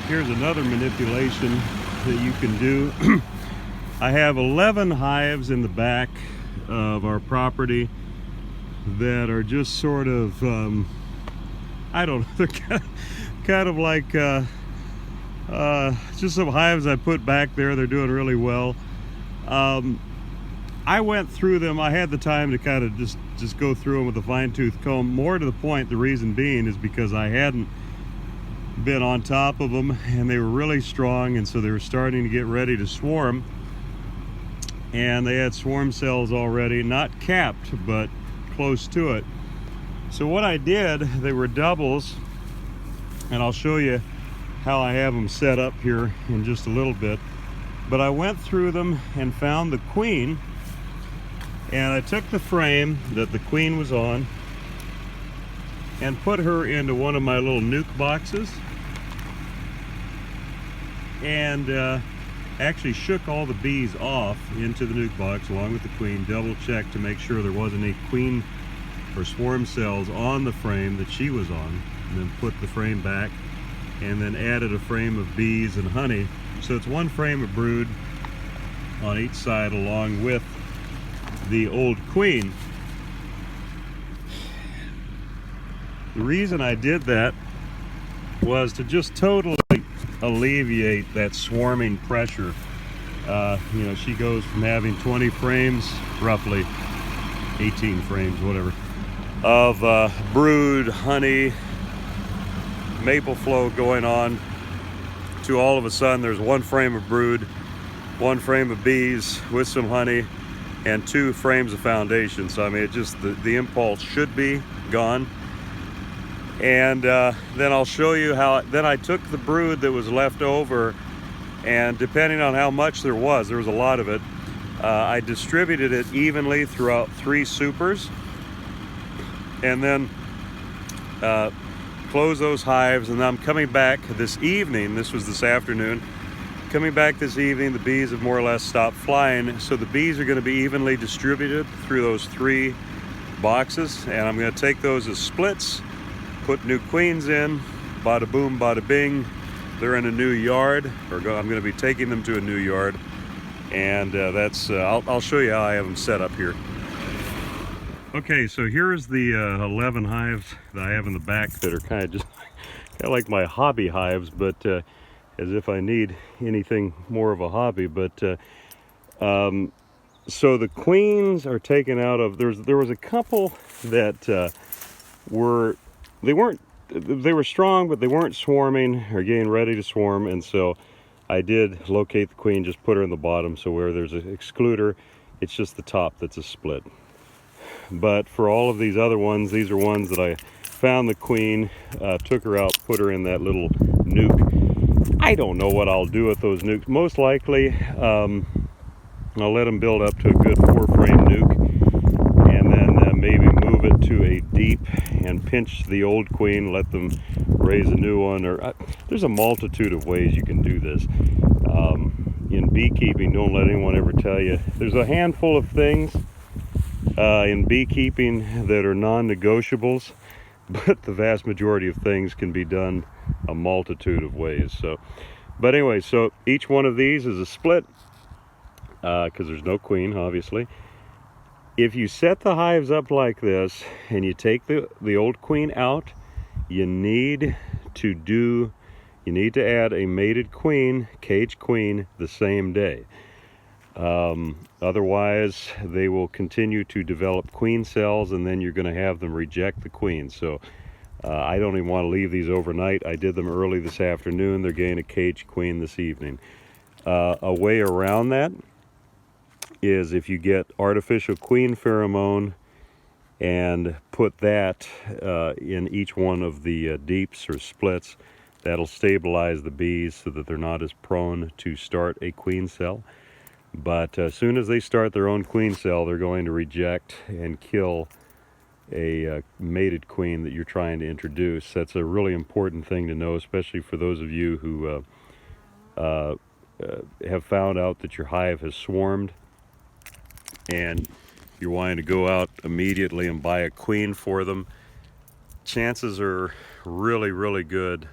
Here's another manipulation that you can do. I have 11 hives in the back of our property that are just sort of, I don't know, they're kind of like just some hives I put back there. They're doing really well. I went through them. I had the time to kind of just go through them with a fine-tooth comb. More to the point, the reason being is because I hadn't been on top of them and they were really strong, and so they were starting to get ready to swarm, and they had swarm cells already, not capped but close to it. So what I did, they were doubles, and I'll show you how I have them set up here in just a little bit, but I went through them and found the queen, and I took the frame that the queen was on and put her into one of my little nuke boxes, and actually shook all the bees off into the nuke box along with the queen, double checked to make sure there wasn't any queen or swarm cells on the frame that she was on, and then put the frame back, and then added a frame of bees and honey. So it's one frame of brood on each side along with the old queen. The reason I did that was to just totally alleviate that swarming pressure. You know, she goes from having 20 frames, roughly 18 frames, whatever, of brood, honey, maple flow going on, to all of a sudden there's one frame of brood, one frame of bees with some honey, and 2 frames of foundation. So I mean, it just, the impulse should be gone. And then I'll show you how, then I took the brood that was left over, and depending on how much there was a lot of it, I distributed it evenly throughout 3 supers, and then close those hives. And I'm coming back this evening, this was this afternoon, coming back this evening, the bees have more or less stopped flying, so the bees are going to be evenly distributed through those 3 boxes, and I'm going to take those as splits, put new queens in, bada boom, bada bing. They're in a new yard, or I'm going to be taking them to a new yard, and that's I'll show you how I have them set up here. Okay, so here's the 11 hives that I have in the back that are kind of like my hobby hives, but as if I need anything more of a hobby. But so the queens are taken out of, there was a couple that they were strong, but they weren't swarming or getting ready to swarm, and so I did locate the queen, just put her in the bottom, so where there's an excluder, it's just the top that's a split. But for all of these other ones, these are ones that I found the queen, took her out, put her in that little nuke. I don't know what I'll do with those nukes. Most likely, I'll let them build up to a good 4-frame nuke, and then maybe move it to a deep and pinch the old queen, let them raise a new one. Or there's a multitude of ways you can do this. In beekeeping, don't let anyone ever tell you. There's a handful of things in beekeeping that are non-negotiables, but the vast majority of things can be done a multitude of ways. So, but anyway, so each one of these is a split, because there's no queen, obviously. If you set the hives up like this and you take the old queen out, you need to add a mated queen, cage queen, the same day. Otherwise, they will continue to develop queen cells, and then you're going to have them reject the queen. So I don't even want to leave these overnight. I did them early this afternoon. They're getting a cage queen this evening. A way around that is if you get artificial queen pheromone and put that in each one of the deeps or splits, that'll stabilize the bees so that they're not as prone to start a queen cell. But as soon as they start their own queen cell, they're going to reject and kill a mated queen that you're trying to introduce. That's a really important thing to know, especially for those of you who have found out that your hive has swarmed and you're wanting to go out immediately and buy a queen for them. Chances are really, really good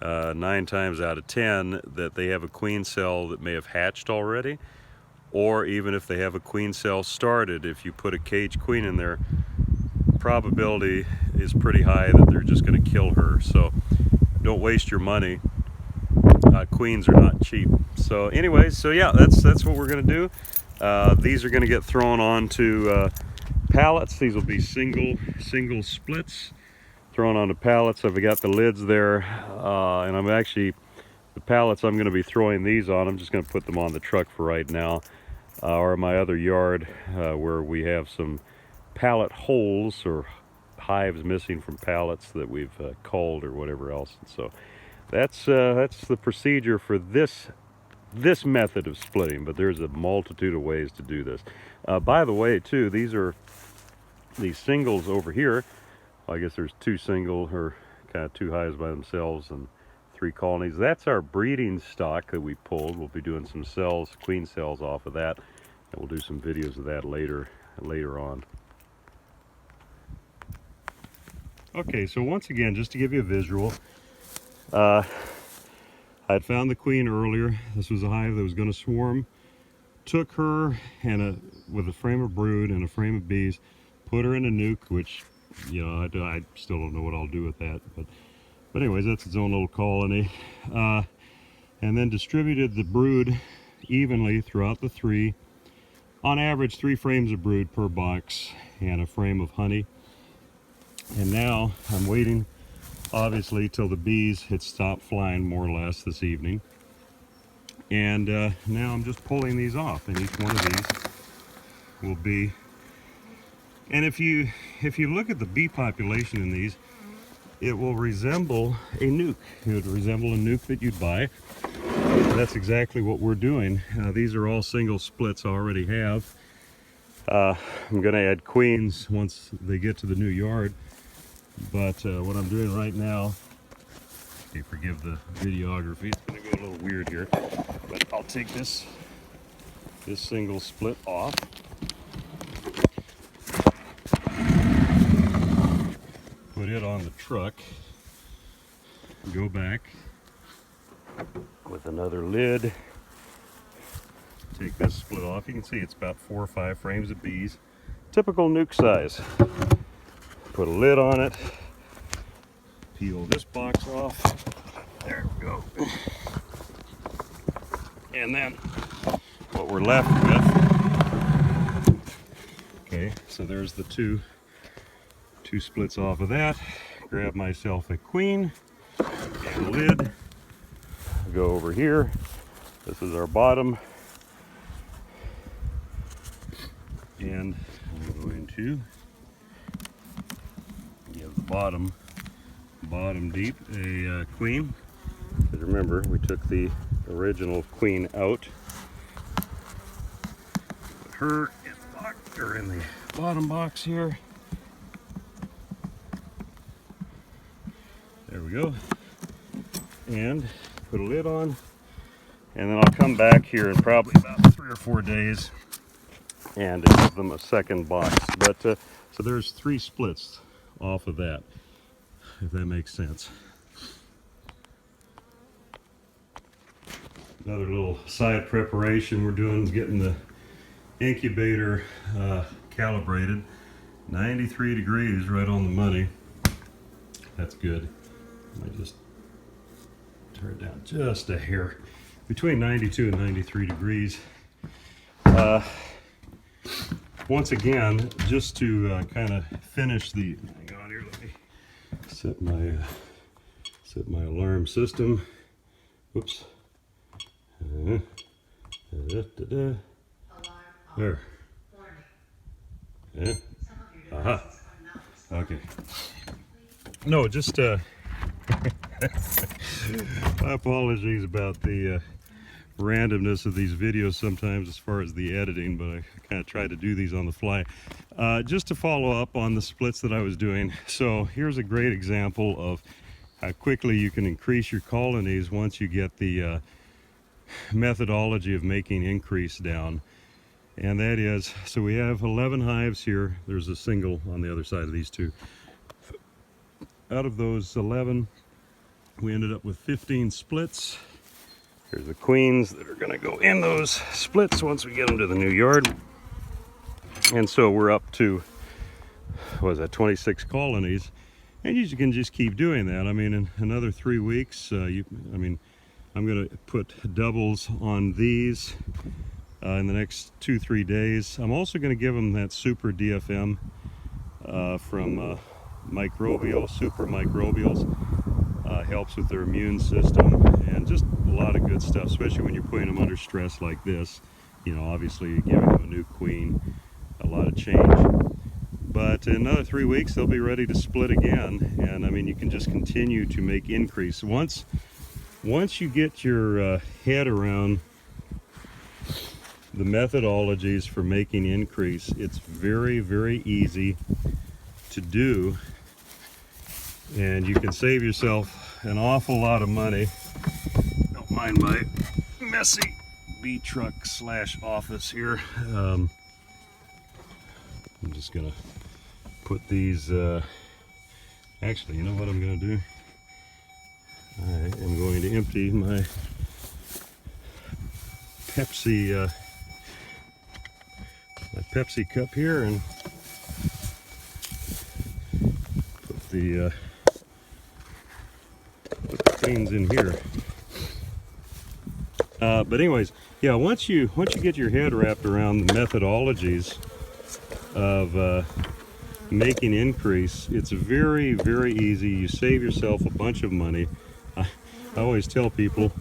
9 times out of 10 that they have a queen cell that may have hatched already, or even if they have a queen cell started, if you put a cage queen in there, probability is pretty high that they're just going to kill her. So don't waste your money. Queens are not cheap. So anyways, so yeah, that's what we're going to do. These are going to get thrown onto pallets. These will be single splits thrown onto pallets. I've got the lids there, and I'm actually, the pallets I'm going to be throwing these on, I'm just going to put them on the truck for right now, or my other yard where we have some pallet holes or hives missing from pallets that we've culled or whatever else. And so that's the procedure for this method of splitting, but there's a multitude of ways to do this. By the way, too, these singles over here, I guess there's 2 single or kind of 2 hives by themselves and 3 colonies. That's our breeding stock that we pulled. We'll be doing some cells, queen cells off of that, and we'll do some videos of that later on. Okay, so once again, just to give you a visual, I'd found the queen earlier. This was a hive that was going to swarm. Took her and with a frame of brood and a frame of bees, put her in a nuke, which, you know, I still don't know what I'll do with that. But anyways, that's its own little colony. And then distributed the brood evenly throughout the 3. On average, 3 frames of brood per box and a frame of honey. And now I'm waiting, obviously, till the bees had stopped flying more or less this evening. And now I'm just pulling these off, and each one of these will be, and if you look at the bee population in these, it will resemble a nuke. It would resemble a nuke that you'd buy. And that's exactly what we're doing. These are all single splits I already have. I'm going to add queens once they get to the new yard. But what I'm doing right now, okay, forgive the videography, it's going to go a little weird here, but I'll take this single split off. Put it on the truck, go back with another lid, take this split off. You can see it's about 4 or 5 frames of bees, typical nuke size. Put a lid on it, peel this box off, there we go. And then what we're left with, okay, so there's the two splits off of that. Grab myself a queen and a lid, go over here. This is our bottom, and I'm going to give the bottom deep a queen, because remember we took the original queen out. Put her in the bottom box here. There we go. And put a lid on, and then I'll come back here in probably about 3 or 4 days and give them a second box. But so there's 3 splits off of that, if that makes sense. Another little side preparation we're doing is getting the incubator calibrated. 93 degrees, right on the money. That's good. I just turn it down just a hair. Between 92 and 93 degrees. Once again, just to kind of finish the, hang on here, let me set my alarm system. Whoops. There. Yeah. Aha. Okay. No, just my apologies about the randomness of these videos sometimes as far as the editing, but I kind of try to do these on the fly. Just to follow up on the splits that I was doing. So here's a great example of how quickly you can increase your colonies once you get the methodology of making increase down. And that is, so we have 11 hives here. There's a single on the other side of these 2. Out of those 11, We ended up with 15 splits. Here's the queens that are going to go in those splits once we get them to the new yard. And so we're up to, what was that, 26 colonies. And you can just keep doing that. I mean, in another 3 weeks, I'm going to put doubles on these in the next 2-3 days. I'm also going to give them that super DFM from Microbial, Super Microbials. Helps with their immune system, and just a lot of good stuff, especially when you're putting them under stress like this. You know, obviously you're giving them a new queen, a lot of change. But in another 3 weeks, they'll be ready to split again. And I mean, you can just continue to make increase. Once you get your head around the methodologies for making increase, it's very, very easy to do. And you can save yourself an awful lot of money. Don't mind my messy bee truck / office here. I'm just gonna put these, actually, you know what I'm gonna do? I am going to empty my Pepsi cup here and put the things in here. But anyways, yeah, once you get your head wrapped around the methodologies of making increase, it's very, very easy. You save yourself a bunch of money. I always tell people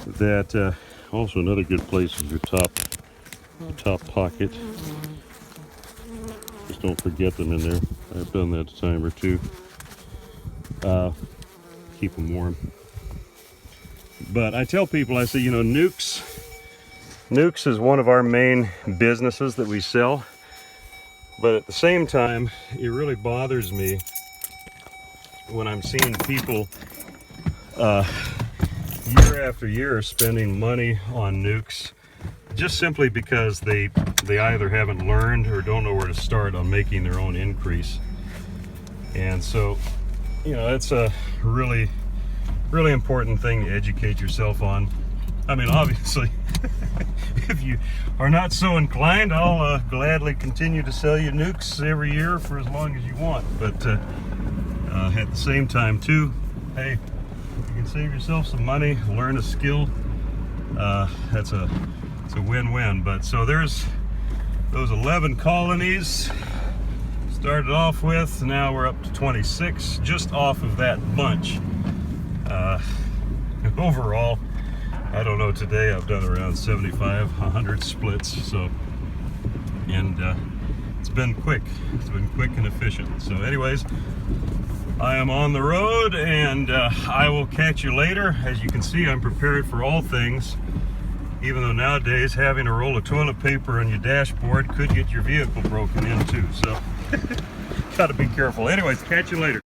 that also another good place is your top pocket. Just don't forget them in there. I've done that a time or two. Keep them warm. But I tell people, I say, you know, nukes is one of our main businesses that we sell. But at the same time, it really bothers me when I'm seeing people year after year spending money on nukes just simply because they either haven't learned or don't know where to start on making their own increase. And so, you know, it's a really, really important thing to educate yourself on. I mean, obviously, if you are not so inclined, I'll gladly continue to sell you nukes every year for as long as you want. But at the same time, too, hey, you can save yourself some money, learn a skill. It's a win-win. But so there's those 11 colonies started off with. Now we're up to 26, just off of that bunch. Overall, I don't know, today I've done around 75, 100 splits, so, and it's been quick and efficient. So anyways, I am on the road, and I will catch you later. As you can see, I'm prepared for all things, even though nowadays having a roll of toilet paper on your dashboard could get your vehicle broken into, so gotta be careful. Anyways, catch you later.